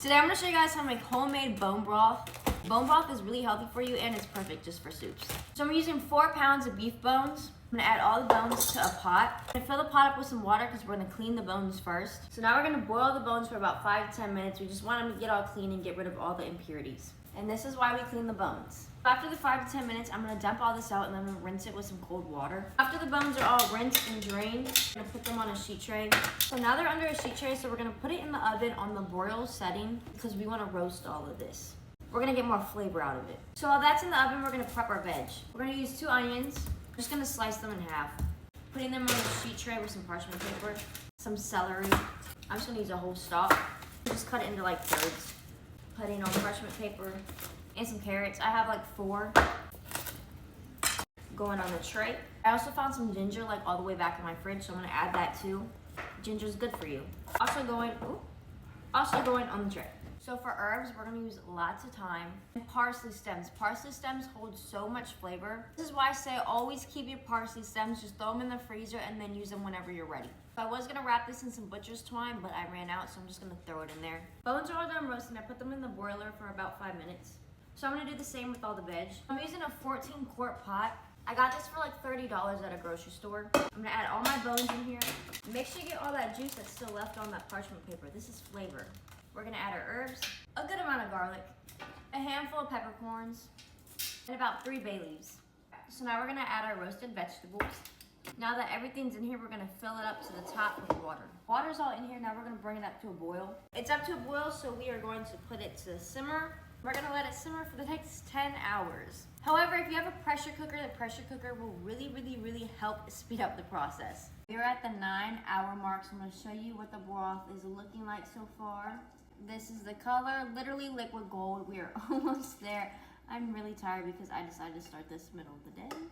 Today I'm going to show you guys how to make homemade bone broth. Bone broth is really healthy for you and it's perfect just for soups. So I'm using 4 pounds of beef bones. I'm going to add all the bones to a pot. I'm going to fill the pot up with some water because we're going to clean the bones first. So now we're going to boil the bones for about 5 to 10 minutes. We just want them to get all clean and get rid of all the impurities. And this is why we clean the bones. After the 5 to 10 minutes, I'm going to dump all this out and then I'm going to rinse it with some cold water. After the bones are all rinsed and drained, I'm going to put them on a sheet tray. So now they're under a sheet tray, so we're going to put it in the oven on the broil setting because we want to roast all of this. We're going to get more flavor out of it. So while that's in the oven, we're going to prep our veg. We're going to use 2 onions. I'm just going to slice them in half. Putting them on a sheet tray with some parchment paper, some celery. I'm just going to use a whole stalk. Just cut it into like thirds. Putting on parchment paper and some carrots. I have like 4 going on the tray. I also found some ginger like all the way back in my fridge, so I'm gonna add that too. Ginger's good for you. Also going on the tray. So for herbs, we're gonna use lots of thyme and parsley stems. Parsley stems hold so much flavor. This is why I say always keep your parsley stems, just throw them in the freezer and then use them whenever you're ready. I was gonna wrap this in some butcher's twine, but I ran out, so I'm just gonna throw it in there. Bones are all done roasting. I put them in the broiler for about 5 minutes. So I'm gonna do the same with all the veg. I'm using a 14-quart pot. I got this for like $30 at a grocery store. I'm gonna add all my bones in here. Make sure you get all that juice that's still left on that parchment paper. This is flavor. We're gonna add our herbs, a good amount of garlic, a handful of peppercorns, and about 3 bay leaves. So now we're gonna add our roasted vegetables. Now that everything's in here, we're gonna fill it up to the top with water. Water's all in here, now we're gonna bring it up to a boil. It's up to a boil, so we are going to put it to simmer. We're gonna let it simmer for the next 10 hours. However, if you have a pressure cooker, the pressure cooker will really help speed up the process. We're at the 9-hour mark, so I'm gonna show you what the broth is looking like so far. This is the color, literally liquid gold. We are almost there. I'm really tired because I decided to start this middle of the day.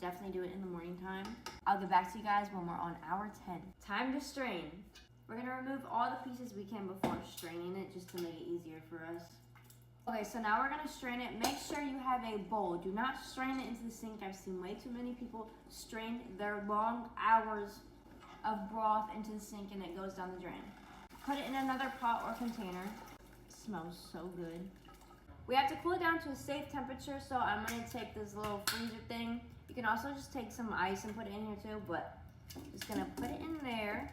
Definitely do it in the morning time. I'll get back to you guys when we're on hour 10. Time to strain. We're gonna remove all the pieces we can before straining it just to make it easier for us. Okay, so now we're gonna strain it. Make sure you have a bowl. Do not strain it into the sink. I've seen way too many people strain their long hours of broth into the sink and it goes down the drain. Put it in another pot or container. It smells so good. We have to cool it down to a safe temperature, so I'm gonna take this little freezer thing. You can also just take some ice and put it in here too, but I'm just gonna put it in there.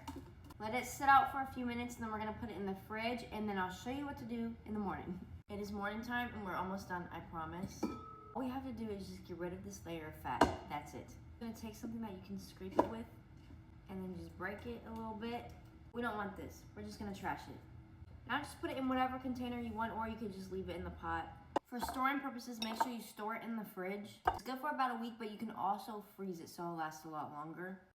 Let it sit out for a few minutes, and then we're gonna put it in the fridge, and then I'll show you what to do in the morning. It is morning time, and we're almost done, I promise. All we have to do is just get rid of this layer of fat. That's it. I'm gonna take something that you can scrape it with, and then just break it a little bit. We don't want this. We're just gonna trash it. Now just put it in whatever container you want, or you could just leave it in the pot. For storing purposes, make sure you store it in the fridge. It's good for about a week, but you can also freeze it so it'll last a lot longer.